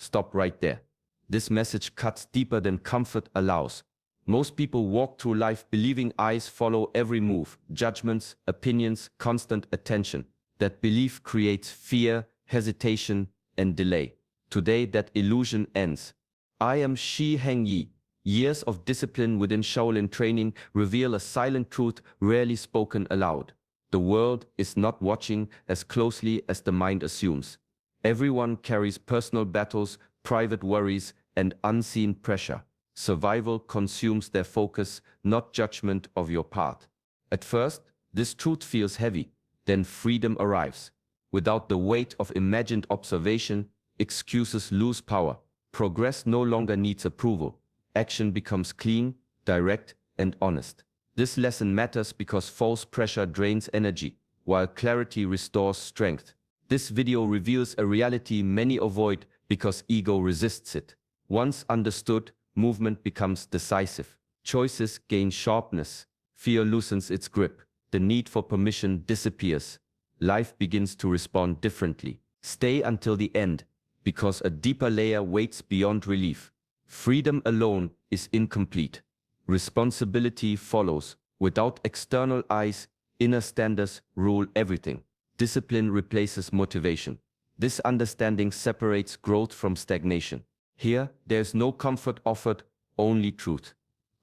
stop right there. This message cuts deeper than comfort allows. Most people walk through life believing eyes follow every move, judgments, opinions, constant attention. That belief creates fear, hesitation, and delay. Today that illusion ends. I am Shi Heng Yi. Years of discipline within Shaolin training reveal a silent truth rarely spoken aloud. The world is not watching as closely as the mind assumes. Everyone carries personal battles, private worries, and unseen pressure. Survival consumes their focus, not judgment of your path. At first, this truth feels heavy. Then freedom arrives. Without the weight of imagined observation, excuses lose power. Progress no longer needs approval. Action becomes clean, direct, and honest. This lesson matters because false pressure drains energy, while clarity restores strength. This video reveals a reality many avoid because ego resists it. Once understood, movement becomes decisive. Choices gain sharpness. Fear loosens its grip. The need for permission disappears. Life begins to respond differently. Stay until the end, because a deeper layer waits beyond relief. Freedom alone is incomplete. Responsibility follows. Without external eyes, inner standards rule everything. Discipline replaces motivation. This understanding separates growth from stagnation. Here, there's no comfort offered, only truth.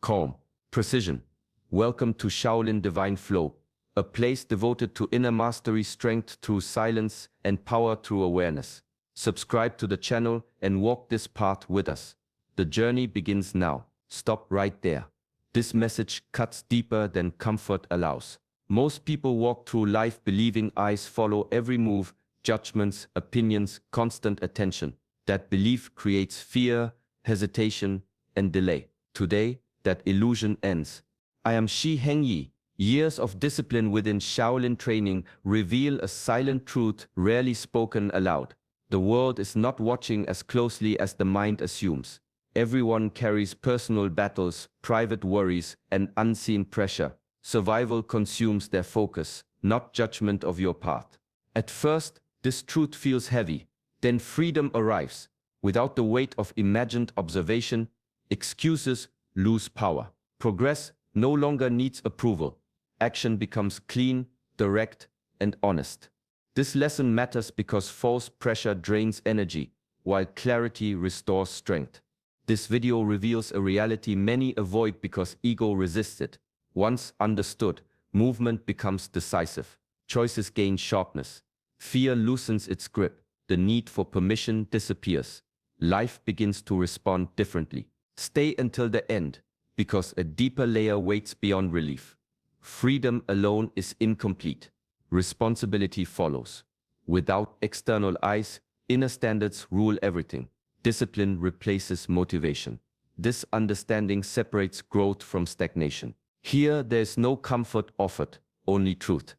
Calm. Precision. Welcome to Shaolin Divine Flow, a place devoted to inner mastery, strength through silence, and power through awareness. Subscribe to the channel and walk this path with us. The journey begins now. Stop right there. This message cuts deeper than comfort allows. Most people walk through life believing eyes follow every move, judgments, opinions, constant attention. That belief creates fear, hesitation, and delay. Today, that illusion ends. I am Shi Heng Yi. Years of discipline within Shaolin training reveal a silent truth rarely spoken aloud. The world is not watching as closely as the mind assumes. Everyone carries personal battles, private worries, and unseen pressure. Survival consumes their focus, not judgment of your path. At first, this truth feels heavy. Then freedom arrives. Without the weight of imagined observation, excuses lose power. Progress no longer needs approval. Action becomes clean, direct, and honest. This lesson matters because false pressure drains energy, while clarity restores strength. This video reveals a reality many avoid because ego resists it. Once understood, movement becomes decisive. Choices gain sharpness. Fear loosens its grip. The need for permission disappears. Life begins to respond differently. Stay until the end, because a deeper layer waits beyond relief. Freedom alone is incomplete. Responsibility follows. Without external eyes, inner standards rule everything. Discipline replaces motivation. This understanding separates growth from stagnation. Here, there is no comfort offered, only truth.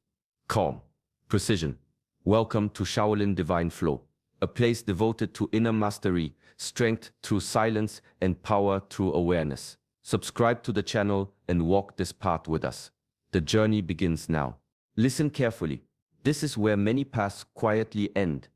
Calm. Precision. Welcome to Shaolin Divine Flow, a place devoted to inner mastery, strength through silence, and power through awareness. Subscribe to the channel and walk this path with us. The journey begins now. Listen carefully. This is where many paths quietly end.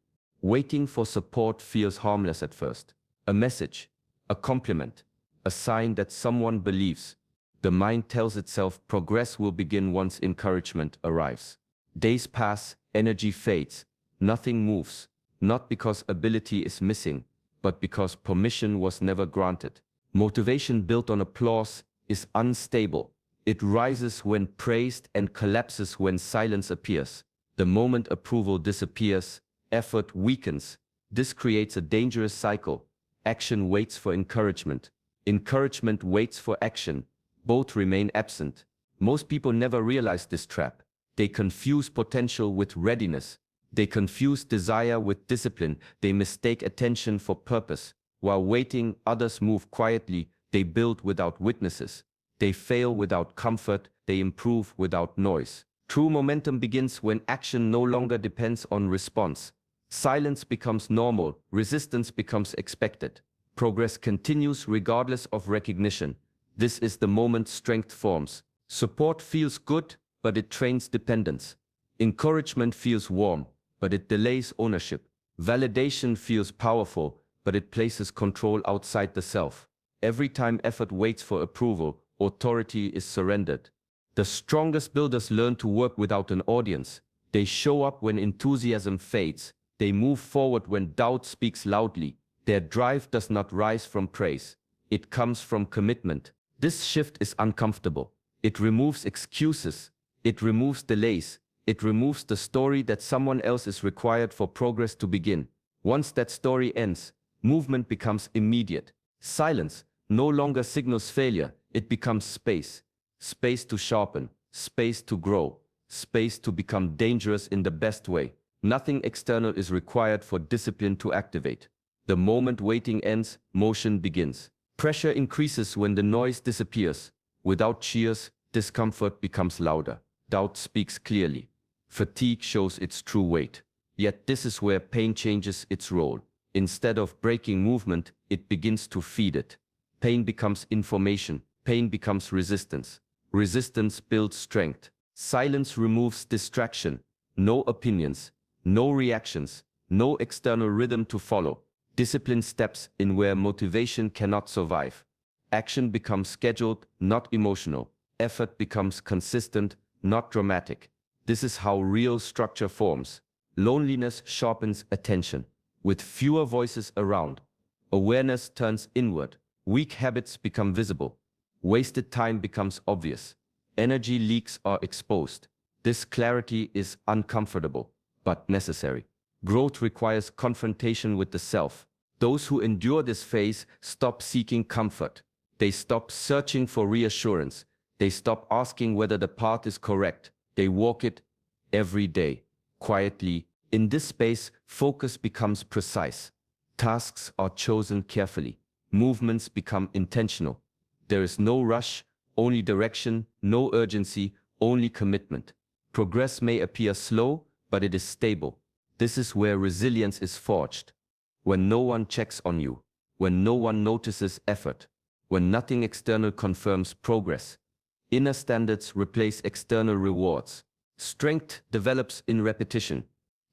Waiting for support feels harmless at first. A message, a compliment, a sign that someone believes. The mind tells itself progress will begin once encouragement arrives. Days pass, energy fades, nothing moves. Not because ability is missing, but because permission was never granted. Motivation built on applause is unstable. It rises when praised and collapses when silence appears. The moment approval disappears, effort weakens. This creates a dangerous cycle. Action waits for encouragement. Encouragement waits for action. Both remain absent. Most people never realize this trap. They confuse potential with readiness. They confuse desire with discipline. They mistake attention for purpose. While waiting, others move quietly. They build without witnesses. They fail without comfort. They improve without noise. True momentum begins when action no longer depends on response. Silence becomes normal. Resistance becomes expected. Progress continues regardless of recognition. This is the moment strength forms. Support feels good, but it trains dependence. Encouragement feels warm, but it delays ownership. Validation feels powerful, but it places control outside the self. Every time effort waits for approval, authority is surrendered. The strongest builders learn to work without an audience. They show up when enthusiasm fades. They move forward when doubt speaks loudly. Their drive does not rise from praise. It comes from commitment. This shift is uncomfortable. It removes excuses. It removes delays. It removes the story that someone else is required for progress to begin. Once that story ends, movement becomes immediate. Silence no longer signals failure. It becomes space. Space to sharpen. Space to grow. Space to become dangerous in the best way. Nothing external is required for discipline to activate. The moment waiting ends, motion begins. Pressure increases when the noise disappears. Without cheers, discomfort becomes louder. Doubt speaks clearly. Fatigue shows its true weight. Yet this is where pain changes its role. Instead of breaking movement, it begins to feed it. Pain becomes information. Pain becomes resistance. Resistance builds strength. Silence removes distraction. No opinions, no reactions, no external rhythm to follow. Discipline steps in where motivation cannot survive. Action becomes scheduled, not emotional. Effort becomes consistent, not dramatic. This is how real structure forms. Loneliness sharpens attention. With fewer voices around, awareness turns inward. Weak habits become visible. Wasted time becomes obvious. Energy leaks are exposed. This clarity is uncomfortable, but necessary. Growth requires confrontation with the self. Those who endure this phase stop seeking comfort. They stop searching for reassurance. They stop asking whether the path is correct. They walk it every day, quietly. In this space, focus becomes precise. Tasks are chosen carefully. Movements become intentional. There is no rush, only direction, no urgency, only commitment. Progress may appear slow, but it is stable. This is where resilience is forged. When no one checks on you, when no one notices effort, when nothing external confirms progress. Inner standards replace external rewards. Strength develops in repetition.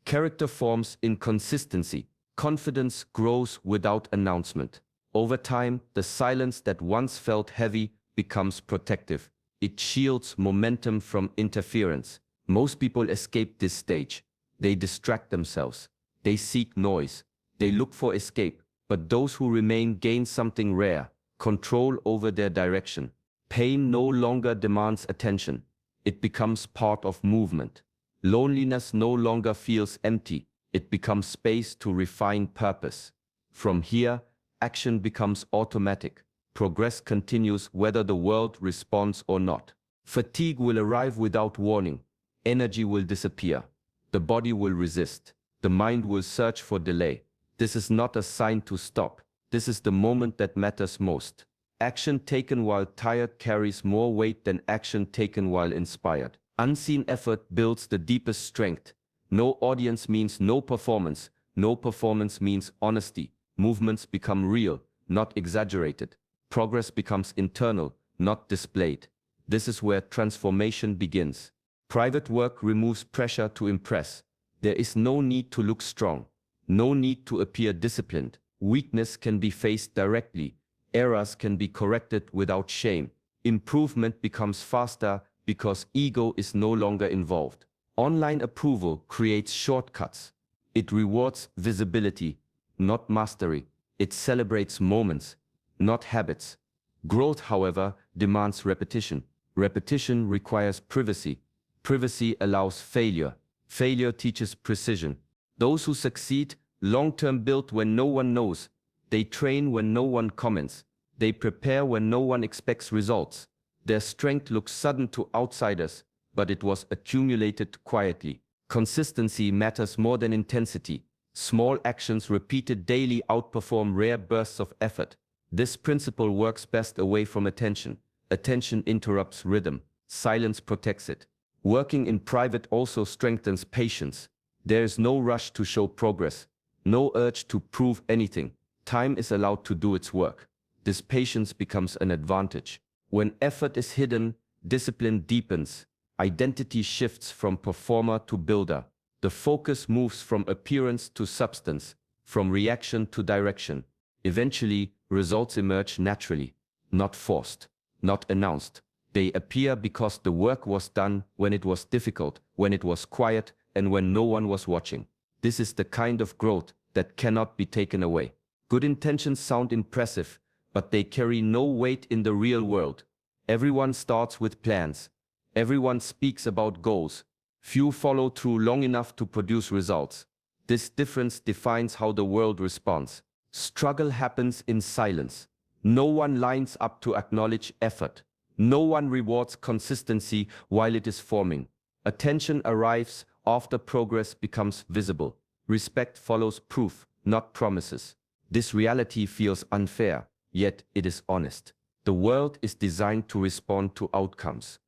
Character forms in consistency. Confidence grows without announcement. Over time, the silence that once felt heavy becomes protective. It shields momentum from interference. Most people escape this stage. They distract themselves. They seek noise. They look for escape. But those who remain gain something rare: control over their direction. Pain no longer demands attention. It becomes part of movement. Loneliness no longer feels empty. It becomes space to refine purpose. From here, action becomes automatic. Progress continues whether the world responds or not. Fatigue will arrive without warning. Energy will disappear. The body will resist. The mind will search for delay. This is not a sign to stop. This is the moment that matters most. Action taken while tired carries more weight than action taken while inspired. Unseen effort builds the deepest strength. No audience means no performance. No performance means honesty. Movements become real, not exaggerated. Progress becomes internal, not displayed. This is where transformation begins. Private work removes pressure to impress. There is no need to look strong. No need to appear disciplined. Weakness can be faced directly. Errors can be corrected without shame. Improvement becomes faster because ego is no longer involved. Online approval creates shortcuts. It rewards visibility, not mastery. It celebrates moments, not habits. Growth, however, demands repetition. Repetition requires privacy. Privacy allows failure. Failure teaches precision. Those who succeed long-term build when no one knows. They train when no one comments. They prepare when no one expects results. Their strength looks sudden to outsiders, but it was accumulated quietly. Consistency matters more than intensity. Small actions repeated daily outperform rare bursts of effort. This principle works best away from attention. Attention interrupts rhythm. Silence protects it. Working in private also strengthens patience. There is no rush to show progress, no urge to prove anything. Time is allowed to do its work. This patience becomes an advantage. When effort is hidden, discipline deepens. Identity shifts from performer to builder. The focus moves from appearance to substance, from reaction to direction. Eventually, results emerge naturally, not forced, not announced. They appear because the work was done when it was difficult, when it was quiet, and when no one was watching. This is the kind of growth that cannot be taken away. Good intentions sound impressive, but they carry no weight in the real world. Everyone starts with plans. Everyone speaks about goals. Few follow through long enough to produce results. This difference defines how the world responds. Struggle happens in silence. No one lines up to acknowledge effort. No one rewards consistency while it is forming. Attention arrives after progress becomes visible. Respect follows proof, not promises. This reality feels unfair, yet it is honest. The world is designed to respond to outcomes.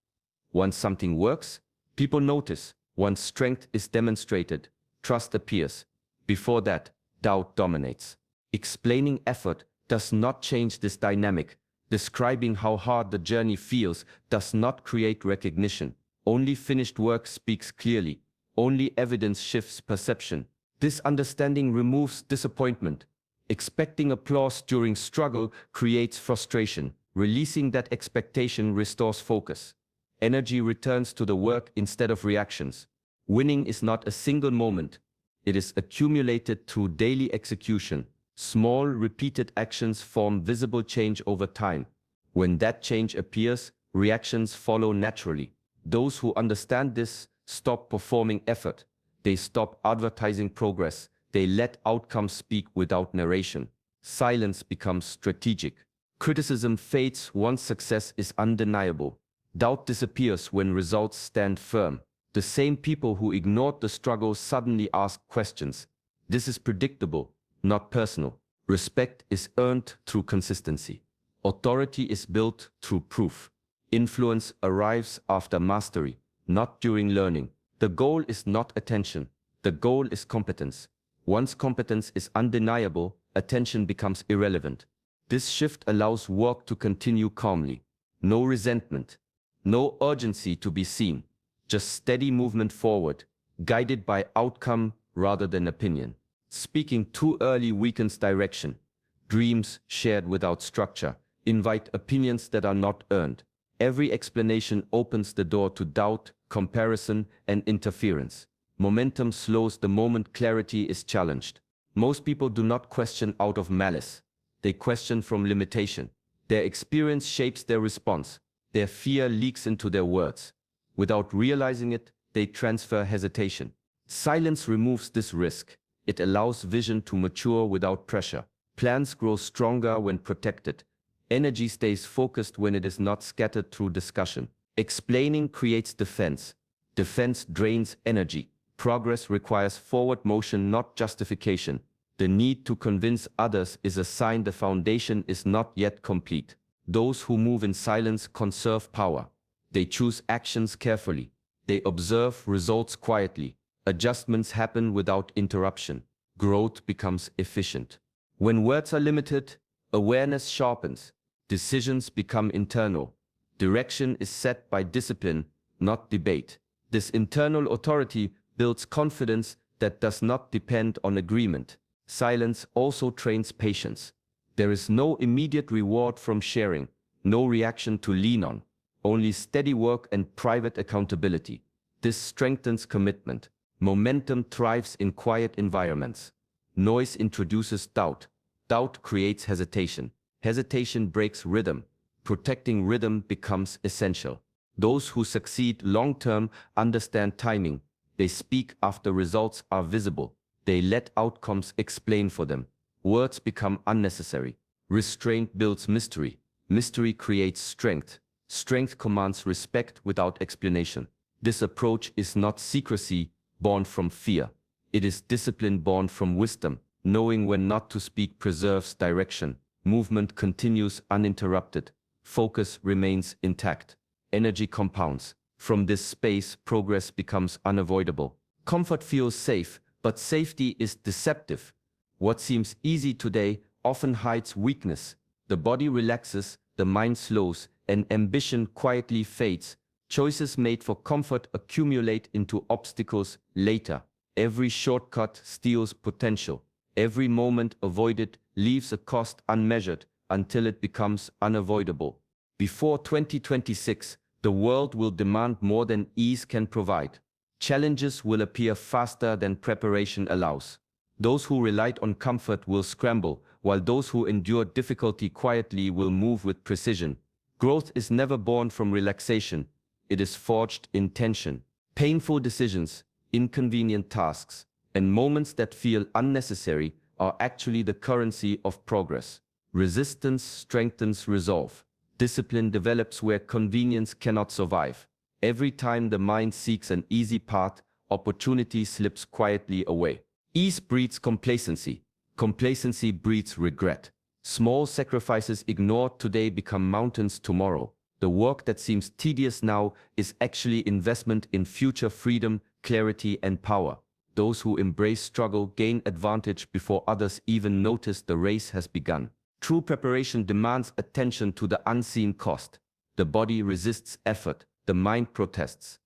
Once something works, people notice. Once strength is demonstrated, trust appears. Before that, doubt dominates. Explaining effort does not change this dynamic. Describing how hard the journey feels does not create recognition. Only finished work speaks clearly. Only evidence shifts perception. This understanding removes disappointment. Expecting applause during struggle creates frustration. Releasing that expectation restores focus. Energy returns to the work instead of reactions. Winning is not a single moment. It is accumulated through daily execution. Small, repeated actions form visible change over time. When that change appears, reactions follow naturally. Those who understand this stop performing effort. They stop advertising progress. They let outcomes speak without narration. Silence becomes strategic. Criticism fades once success is undeniable. Doubt disappears when results stand firm. The same people who ignored the struggle suddenly ask questions. This is predictable, not personal. Respect is earned through consistency. Authority is built through proof. Influence arrives after mastery, not during learning. The goal is not attention. The goal is competence. Once competence is undeniable, attention becomes irrelevant. This shift allows work to continue calmly. No resentment, no urgency to be seen. Just steady movement forward, guided by outcome rather than opinion. Speaking too early weakens direction. Dreams shared without structure invite opinions that are not earned. Every explanation opens the door to doubt, comparison, and interference. Momentum slows the moment clarity is challenged. Most people do not question out of malice. They question from limitation. Their experience shapes their response. Their fear leaks into their words. Without realizing it, they transfer hesitation. Silence removes this risk. It allows vision to mature without pressure. Plans grow stronger when protected. Energy stays focused when it is not scattered through discussion. Explaining creates defense. Defense drains energy. Progress requires forward motion, not justification. The need to convince others is a sign the foundation is not yet complete. Those who move in silence conserve power. They choose actions carefully. They observe results quietly. Adjustments happen without interruption. Growth becomes efficient. When words are limited, awareness sharpens. Decisions become internal. Direction is set by discipline, not debate. This internal authority builds confidence that does not depend on agreement. Silence also trains patience. There is no immediate reward from sharing, no reaction to lean on, only steady work and private accountability. This strengthens commitment. Momentum thrives in quiet environments. Noise introduces doubt. Doubt creates hesitation. Hesitation breaks rhythm. Protecting rhythm becomes essential. Those who succeed long-term understand timing. They speak after results are visible. They let outcomes explain for them. Words become unnecessary. Restraint builds mystery. Mystery creates strength. Strength commands respect without explanation. This approach is not secrecy born from fear. It is discipline born from wisdom. Knowing when not to speak preserves direction. Movement continues uninterrupted. Focus remains intact. Energy compounds. From this space, progress becomes unavoidable. Comfort feels safe, but safety is deceptive. What seems easy today often hides weakness. The body relaxes, the mind slows, and ambition quietly fades. Choices made for comfort accumulate into obstacles later. Every shortcut steals potential. Every moment avoided leaves a cost unmeasured until it becomes unavoidable. Before 2026, the world will demand more than ease can provide. Challenges will appear faster than preparation allows. Those who relied on comfort will scramble, while those who endured difficulty quietly will move with precision. Growth is never born from relaxation. It is forged in tension. Painful decisions, inconvenient tasks, and moments that feel unnecessary are actually the currency of progress. Resistance strengthens resolve. Discipline develops where convenience cannot survive. Every time the mind seeks an easy path, opportunity slips quietly away. Ease breeds complacency. Complacency breeds regret. Small sacrifices ignored today become mountains tomorrow. The work that seems tedious now is actually investment in future freedom, clarity, and power. Those who embrace struggle gain advantage before others even notice the race has begun. True preparation demands attention to the unseen cost. The body resists effort, the mind protests.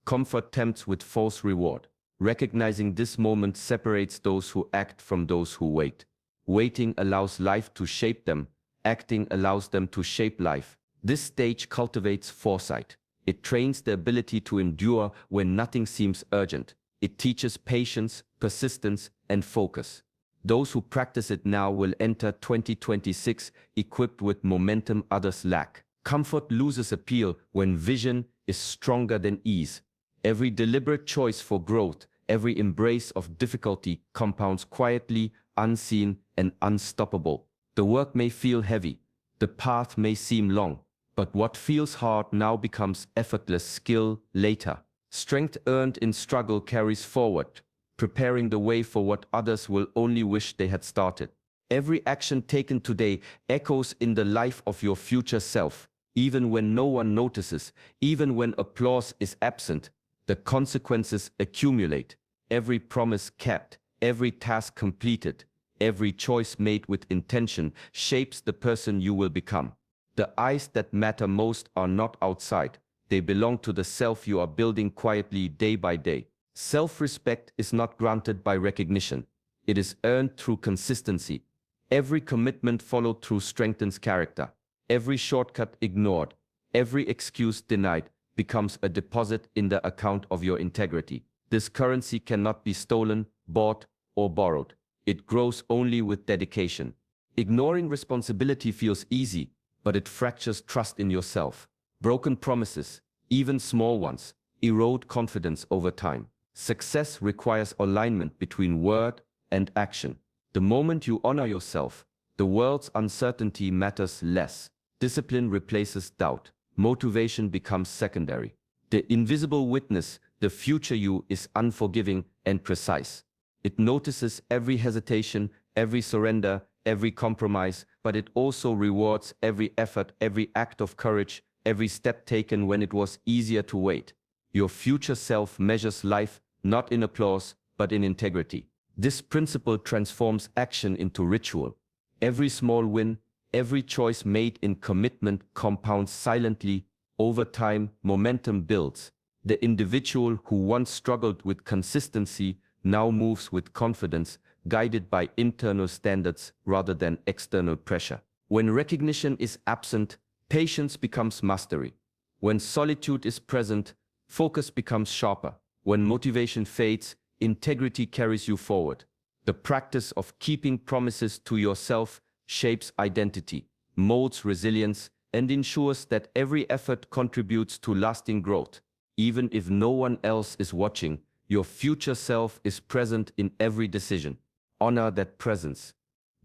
Comfort tempts with false reward. Recognizing this moment separates those who act from those who wait. Waiting allows life to shape them. Acting allows them to shape life. This stage cultivates foresight. It trains the ability to endure when nothing seems urgent. It teaches patience, persistence, and focus. Those who practice it now will enter 2026 equipped with momentum others lack. Comfort loses appeal when vision is stronger than ease. Every deliberate choice for growth, every embrace of difficulty compounds quietly, unseen, and unstoppable. The work may feel heavy, the path may seem long, but what feels hard now becomes effortless skill later. Strength earned in struggle carries forward, preparing the way for what others will only wish they had started. Every action taken today echoes in the life of your future self. Even when no one notices, even when applause is absent, the consequences accumulate. Every promise kept, every task completed, every choice made with intention shapes the person you will become. The eyes that matter most are not outside. They belong to the self you are building quietly day by day. Self-respect is not granted by recognition. It is earned through consistency. Every commitment followed through strengthens character. Every shortcut ignored, every excuse denied, becomes a deposit in the account of your integrity. This currency cannot be stolen, bought, or borrowed. It grows only with dedication. Ignoring responsibility feels easy, but it fractures trust in yourself. Broken promises, even small ones, erode confidence over time. Success requires alignment between word and action. The moment you honor yourself, the world's uncertainty matters less. Discipline replaces doubt. Motivation becomes secondary. The invisible witness, the future you, is unforgiving and precise. It notices every hesitation, every surrender, every compromise, but it also rewards every effort, every act of courage, every step taken when it was easier to wait. Your future self measures life not in applause, but in integrity. This principle transforms action into ritual. Every small win, every choice made in commitment compounds silently. Over time, momentum builds. The individual who once struggled with consistency now moves with confidence, guided by internal standards rather than external pressure. When recognition is absent, patience becomes mastery. When solitude is present, focus becomes sharper. When motivation fades, integrity carries you forward. The practice of keeping promises to yourself shapes identity, molds resilience, and ensures that every effort contributes to lasting growth. Even if no one else is watching, your future self is present in every decision. Honor that presence.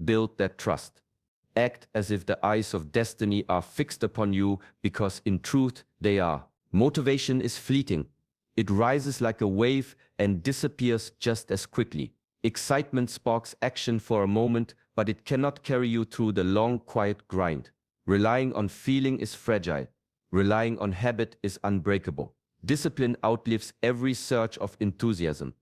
Build that trust. Act as if the eyes of destiny are fixed upon you, because in truth they are. Motivation is fleeting. It rises like a wave and disappears just as quickly. Excitement sparks action for a moment, but it cannot carry you through the long, quiet grind. Relying on feeling is fragile. Relying on habit is unbreakable. Discipline outlives every surge of enthusiasm,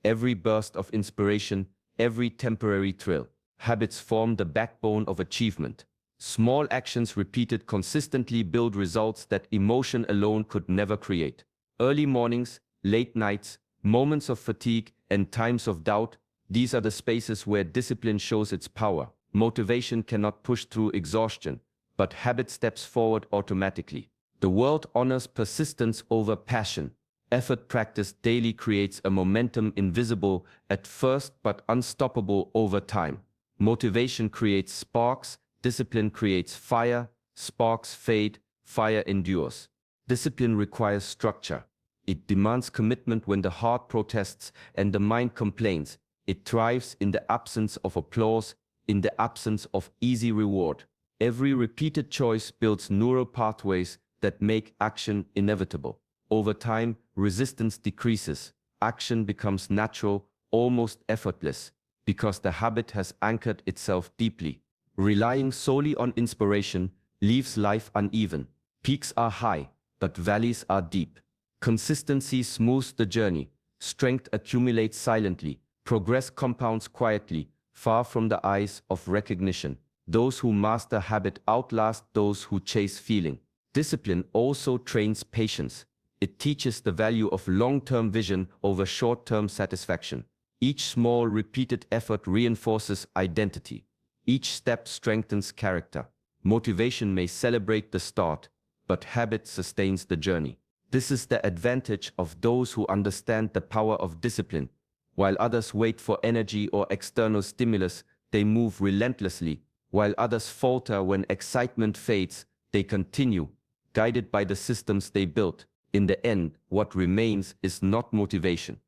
every burst of inspiration, every temporary thrill. Habits form the backbone of achievement. Small actions repeated consistently build results that emotion alone could never create. Early mornings, late nights, moments of fatigue, and times of doubt, These are the spaces where discipline shows its power. Motivation cannot push through exhaustion, but habit steps forward automatically. The world honors persistence over passion. Effort practiced daily creates a momentum invisible at first but unstoppable over time. Motivation creates sparks, discipline creates fire, sparks fade, fire endures. Discipline requires structure. It demands commitment when the heart protests and the mind complains. It thrives in the absence of applause, in the absence of easy reward. Every repeated choice builds neural pathways that make action inevitable. Over time, resistance decreases. Action becomes natural, almost effortless, because the habit has anchored itself deeply. Relying solely on inspiration leaves life uneven. Peaks are high, but valleys are deep. Consistency smooths the journey. Strength accumulates silently. Progress compounds quietly, far from the eyes of recognition. Those who master habit outlast those who chase feeling. Discipline also trains patience. It teaches the value of long-term vision over short-term satisfaction. Each small, repeated effort reinforces identity. Each step strengthens character. Motivation may celebrate the start, but habit sustains the journey. This is the advantage of those who understand the power of discipline. While others wait for energy or external stimulus, they move relentlessly. While others falter when excitement fades, they continue, guided by the systems they built. In the end, what remains is not motivation.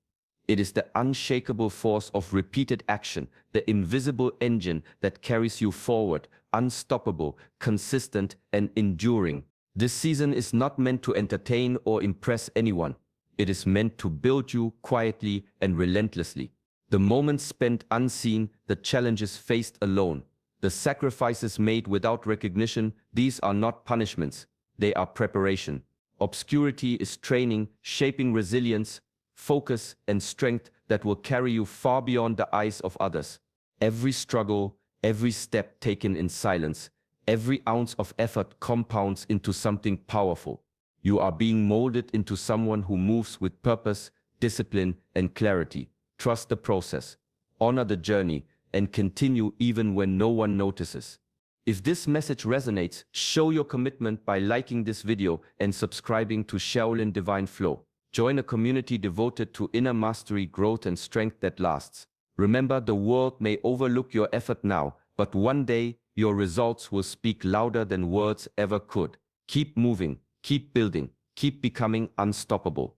It is the unshakable force of repeated action, the invisible engine that carries you forward, unstoppable, consistent, and enduring. This season is not meant to entertain or impress anyone. It is meant to build you quietly and relentlessly. The moments spent unseen, the challenges faced alone, the sacrifices made without recognition, these are not punishments, they are preparation. Obscurity is training, shaping resilience, focus, and strength that will carry you far beyond the eyes of others. Every struggle, every step taken in silence, every ounce of effort compounds into something powerful. You are being molded into someone who moves with purpose, discipline, and clarity. Trust the process, honor the journey, and continue even when no one notices. If this message resonates, show your commitment by liking this video and subscribing to Shaolin Divine Flow. Join a community devoted to inner mastery, growth, and strength that lasts. Remember, the world may overlook your effort now, but one day, your results will speak louder than words ever could. Keep moving, keep building, keep becoming unstoppable.